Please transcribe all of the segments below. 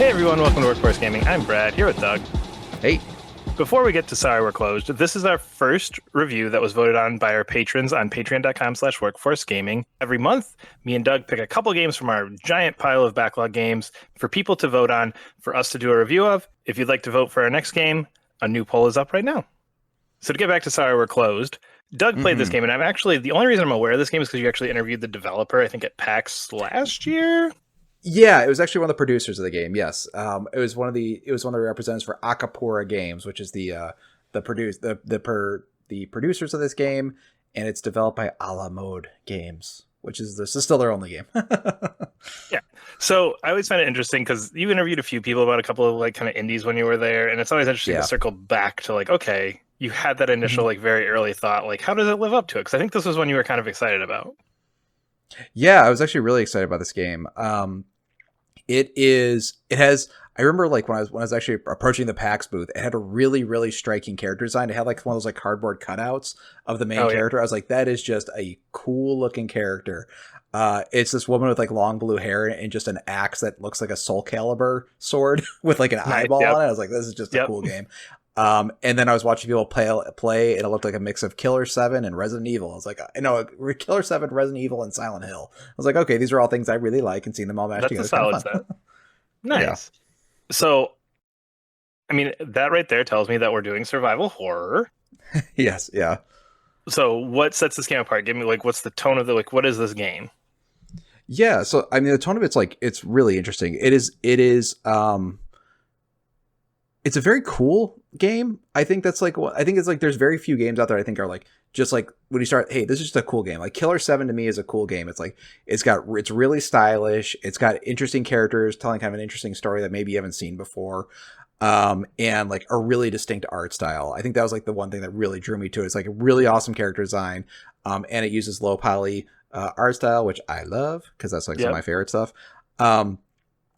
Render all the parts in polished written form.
Hey everyone, welcome to Workforce Gaming. I'm Brad, here with Doug. Hey. Before we get to Sorry We're Closed, this is our first review that was voted on by our patrons on patreon.com/workforcegaming. Every month, me and Doug pick a couple games from our giant pile of backlog games for people to vote on, for us to do a review of. If you'd like to vote for our next game, a new poll is up right now. So to get back to Sorry We're Closed, Doug played this game, and I'm actually, the only reason I'm aware of this game is because you actually interviewed the developer, I think at PAX last year? Yeah, it was actually one of the producers of the game. Yes, it was one of the representatives for Akapura Games, which is the producers of this game, and it's developed by A La Mode Games, which is this is still their only game. Yeah, so I always find it interesting because you interviewed a few people about a couple of like kind of indies when you were there, and it's always interesting to circle back to like, okay, you had that initial like very early thought, like how does it live up to it? Because I think this was one you were kind of excited about. Yeah, I was actually really excited about this game. I remember like when I was actually approaching the PAX booth, it had a really, really striking character design. It had like one of those like cardboard cutouts of the main character. I was like, that is just a cool looking character. It's this woman with like long blue hair and just an axe that looks like a Soul Calibur sword with like an eyeball on it. I was like, this is just a cool game. And then I was watching people play, and it looked like a mix of Killer 7 and Resident Evil. I was like, no, Killer 7, Resident Evil, and Silent Hill. I was like, okay, these are all things I really like, and seeing them all match together. That's a solid set. Nice. Yeah. So, I mean, that right there tells me that we're doing survival horror. Yes, yeah. So what sets this game apart? Give me like, what's the tone of the, like, what is this game? Yeah, so I mean, the tone of it's like, it's really interesting. It's a very cool game. I think that's like, I think it's like, there's very few games out there I think are like, just like when you start, hey, this is just a cool game. Like Killer 7 to me is a cool game. It's like, it's really stylish. It's got interesting characters telling kind of an interesting story that maybe you haven't seen before. And like a really distinct art style. I think that was like the one thing that really drew me to it. It's like a really awesome character design. And it uses low poly art style, which I love because that's like some of my favorite stuff.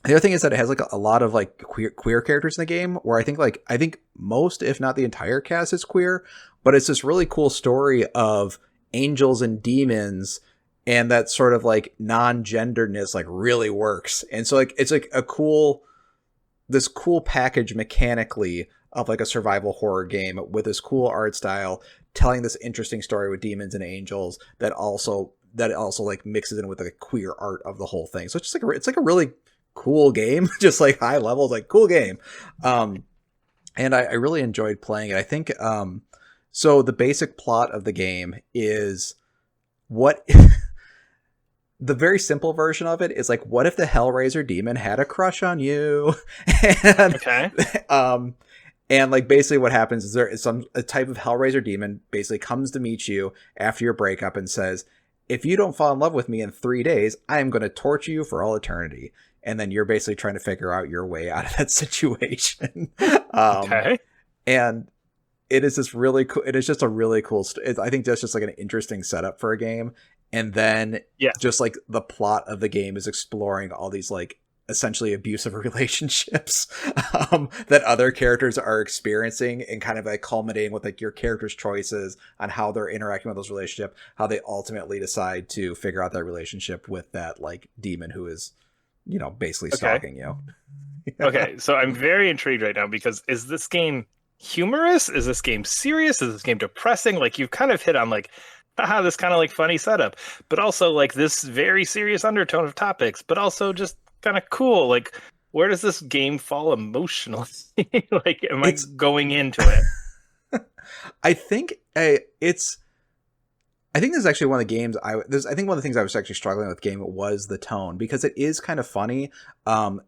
The other thing is that it has like a lot of like queer characters in the game, where I think most, if not the entire cast, is queer, but it's this really cool story of angels and demons, and that sort of like non-genderedness like really works. And so like it's like this cool package mechanically of like a survival horror game with this cool art style, telling this interesting story with demons and angels that also like mixes in with like a queer art of the whole thing. So it's just like it's like a really cool game, just like high levels, like cool game. And I really enjoyed playing it. I think so the basic plot of the game is what the very simple version of it is like, what if the Hellraiser demon had a crush on you? And, okay. And like basically what happens is there is a type of Hellraiser demon basically comes to meet you after your breakup and says, if you don't fall in love with me in 3 days, I am going to torture you for all eternity. And then you're basically trying to figure out your way out of that situation. Okay. And it is this really cool. It is just a really cool. I think that's just like an interesting setup for a game. And then just like the plot of the game is exploring all these like essentially abusive relationships that other characters are experiencing, and kind of like culminating with like your character's choices on how they're interacting with those relationships, how they ultimately decide to figure out that relationship with that like demon who is, you know, basically stalking you. Okay, so I'm very intrigued right now because is this game humorous? Is this game serious? Is this game depressing? Like you've kind of hit on like, haha, this kind of like funny setup, but also like this very serious undertone of topics, but also just kind of cool. Like, where does this game fall emotionally? Like, am I going into it? I think I think this is actually one of the games I think one of the things I was actually struggling with game was the tone, because it is kind of funny.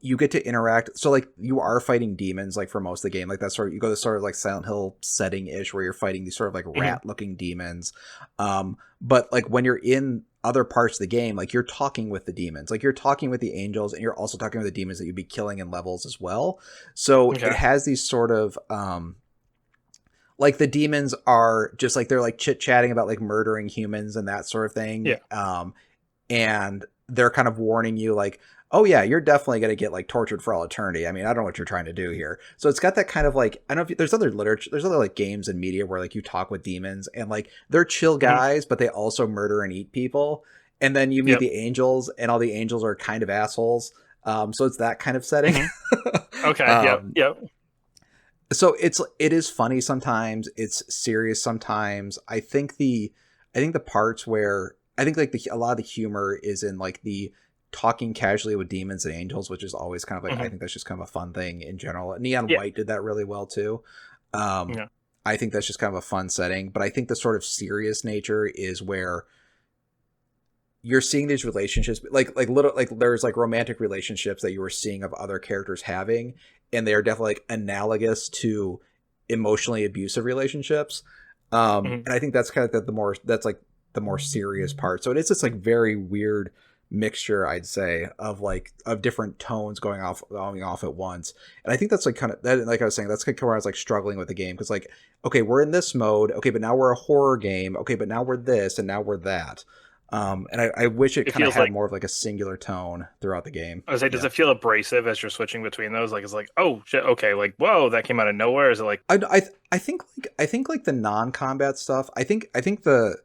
You get to interact. So like you are fighting demons like for most of the game. Like that's sort of, you go to sort of like Silent Hill setting ish where you're fighting these sort of like rat looking demons. But like when you're in other parts of the game, like you're talking with the demons, like you're talking with the angels, and you're also talking with the demons that you'd be killing in levels as well. So it has these sort of, like the demons are just like, they're like chit chatting about like murdering humans and that sort of thing. Yeah. And they're kind of warning you like, oh yeah, you're definitely going to get like tortured for all eternity. I mean, I don't know what you're trying to do here. So it's got that kind of like, I don't know if there's other literature, there's other like games and media where like you talk with demons and like they're chill guys, but they also murder and eat people. And then you meet the angels, and all the angels are kind of assholes. So it's that kind of setting. Okay. Yep. So it is funny sometimes, it's serious sometimes. I think the parts where I think like a lot of the humor is in like the talking casually with demons and angels, which is always kind of like, I think that's just kind of a fun thing in general. Neon White did that really well too. Yeah. I think that's just kind of a fun setting, but I think the sort of serious nature is where you're seeing these relationships, like little, like there's like romantic relationships that you were seeing of other characters having, and they are definitely like analogous to emotionally abusive relationships. And I think that's kind of the more serious part. So it is this like very weird mixture, I'd say, of different tones going off at once. And I think that's like kind of that, like I was saying, that's kind of where I was like struggling with the game, because like, okay, we're in this mode, okay, but now we're a horror game, okay, but now we're this and now we're that. And I wish it kind of had more of like a singular tone throughout the game. I was like, does it feel abrasive as you're switching between those? Like, it's like, oh shit, okay, like, whoa, that came out of nowhere. Is it like, I think like the non-combat stuff, I think the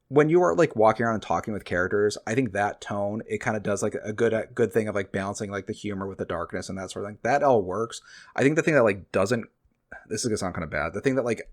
when you are like walking around and talking with characters, I think that tone, it kind of does like a good thing of like balancing like the humor with the darkness and that sort of thing. That all works. I think the thing that like doesn't, this is gonna sound kind of bad, the thing that like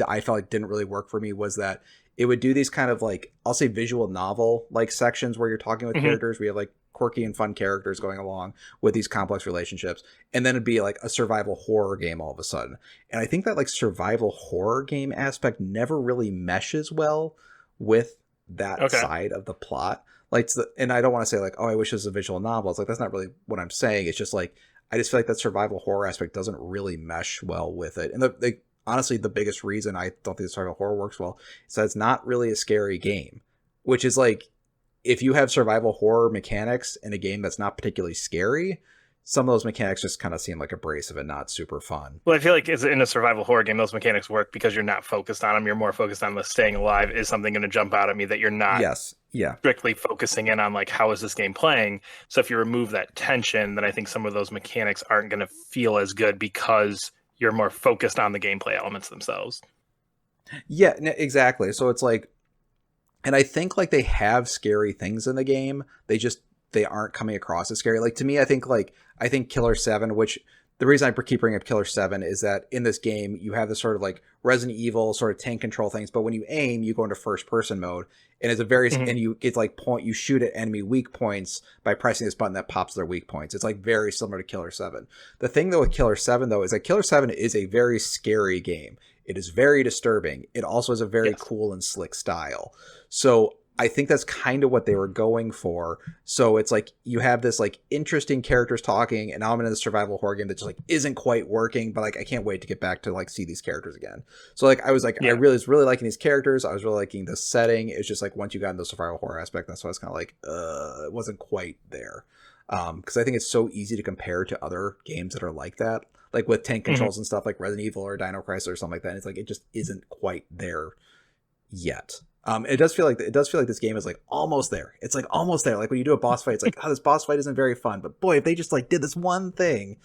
I felt like didn't really work for me was that it would do these kind of like, I'll say visual novel like sections where you're talking with characters. We have like quirky and fun characters going along with these complex relationships, and then it'd be like a survival horror game all of a sudden. And I think that like survival horror game aspect never really meshes well with that side of the plot. Like, and I don't want to say like, oh, I wish it was a visual novel. It's like, that's not really what I'm saying. It's just like, I just feel like that survival horror aspect doesn't really mesh well with it. And honestly, the biggest reason I don't think the survival horror works well is that it's not really a scary game, which is like, if you have survival horror mechanics in a game that's not particularly scary, some of those mechanics just kind of seem like abrasive and not super fun. Well, I feel like in a survival horror game, those mechanics work because you're not focused on them. You're more focused on the staying alive. Is something going to jump out at me that you're not strictly focusing in on, like, how is this game playing? So if you remove that tension, then I think some of those mechanics aren't going to feel as good because you're more focused on the gameplay elements themselves. Yeah, exactly. So it's like, and I think like they have scary things in the game. They aren't coming across as scary. Like, to me, I think Killer 7, which the reason I keep bringing up Killer 7 is that in this game, you have this sort of like Resident Evil sort of tank control things, but when you aim, you go into first person mode, and it's a very, and it's like you shoot at enemy weak points by pressing this button that pops their weak points. It's like very similar to Killer 7. The thing though with Killer 7 though is that Killer 7 is a very scary game. It is very disturbing. It also has a very cool and slick style. So I think that's kind of what they were going for. So it's like you have this like interesting characters talking, and now I'm in a survival horror game that just like isn't quite working, but like I can't wait to get back to like see these characters again. So like I was like, I was really liking these characters. I was really liking the setting. It's just like once you got into the survival horror aspect, that's why I was kind of like, it wasn't quite there. Because I think it's so easy to compare to other games that are like that, like with tank controls and stuff like Resident Evil or Dino Crisis or something like that. And it's like it just isn't quite there yet. It does feel like this game is like almost there. It's like almost there. Like when you do a boss fight, it's like, oh, this boss fight isn't very fun. But boy, if they just like did this one thing,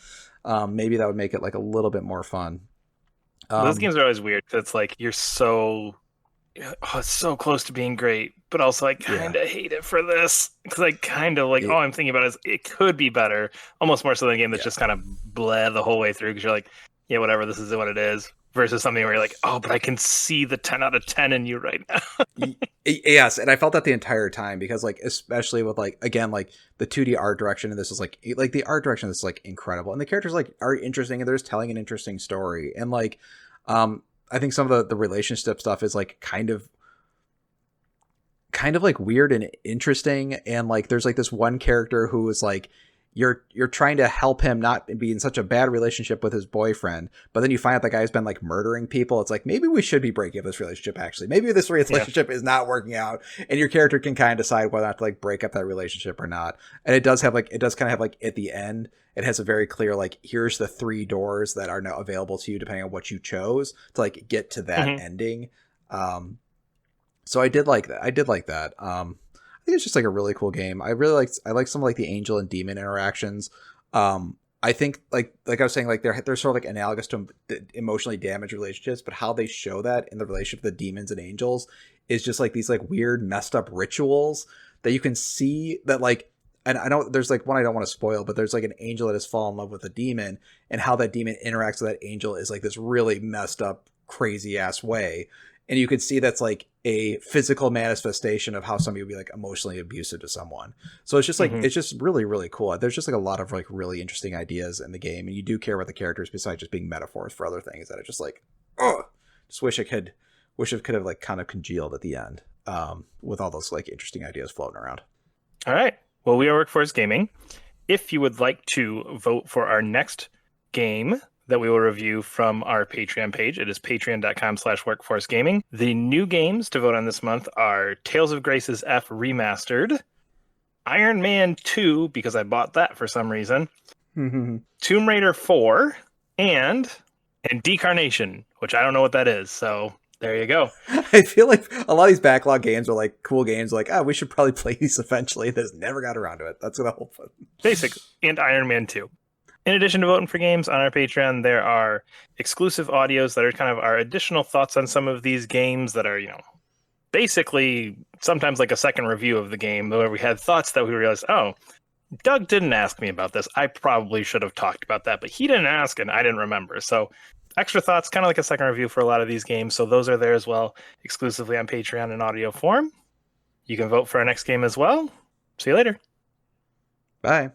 maybe that would make it like a little bit more fun. Those games are always weird because it's like you're so it's so close to being great, but also I kind of hate it for this because I kind of like all I'm thinking about is it could be better. Almost more so than a game that's just kind of bleh the whole way through because you're like, yeah, whatever, this is what it is. Versus something where you're like, oh, but I can see the 10 out of 10 in you right now. Yes, and I felt that the entire time because, like, especially with, like, again, like, the 2D art direction, and this is, like the art direction is, like, incredible. And the characters, like, are interesting, and they're just telling an interesting story. And, like, I think some of the relationship stuff is, like, kind of like, weird and interesting. And, like, there's, like, this one character who is, like, you're trying to help him not be in such a bad relationship with his boyfriend, but then you find out the guy's been like murdering people. It's like, maybe we should be breaking up this relationship. Actually, maybe this relationship is not working out, and your character can kind of decide whether or not to like break up that relationship or not. And it does kind of have like at the end, it has a very clear like, here's the 3 doors that are now available to you depending on what you chose to like get to that ending. So I did like that. I think it's just like a really cool game. I like some of like the angel and demon interactions. I think like I was saying, like they're sort of like analogous to emotionally damaged relationships, but how they show that in the relationship of the demons and angels is just like these like weird messed up rituals that you can see that like and I know there's like one I don't want to spoil, but there's like an angel that has fallen in love with a demon, and how that demon interacts with that angel is like this really messed up, crazy ass way. And you could see that's like a physical manifestation of how somebody would be like emotionally abusive to someone. So it's just like it's just really, really cool. There's just like a lot of like really interesting ideas in the game, and you do care about the characters besides just being metaphors for other things that are just like, oh, just wish it could have like kind of congealed at the end, with all those like interesting ideas floating around. All right. Well, we are Workforce Gaming. If you would like to vote for our next game that we will review from our Patreon page, it is patreon.com/workforcegaming. The new games to vote on this month are Tales of Grace's F Remastered, Iron Man 2, because I bought that for some reason, Tomb Raider 4, and Decarnation, which I don't know what that is. So there you go. I feel like a lot of these backlog games are like cool games, like, we should probably play these eventually. They just never got around to it. That's what I hope for. Basic, and Iron Man 2. In addition to voting for games on our Patreon, there are exclusive audios that are kind of our additional thoughts on some of these games that are, basically sometimes like a second review of the game where we had thoughts that we realized, oh, Doug didn't ask me about this. I probably should have talked about that, but he didn't ask and I didn't remember. So extra thoughts, kind of like a second review for a lot of these games. So those are there as well, exclusively on Patreon in audio form. You can vote for our next game as well. See you later. Bye.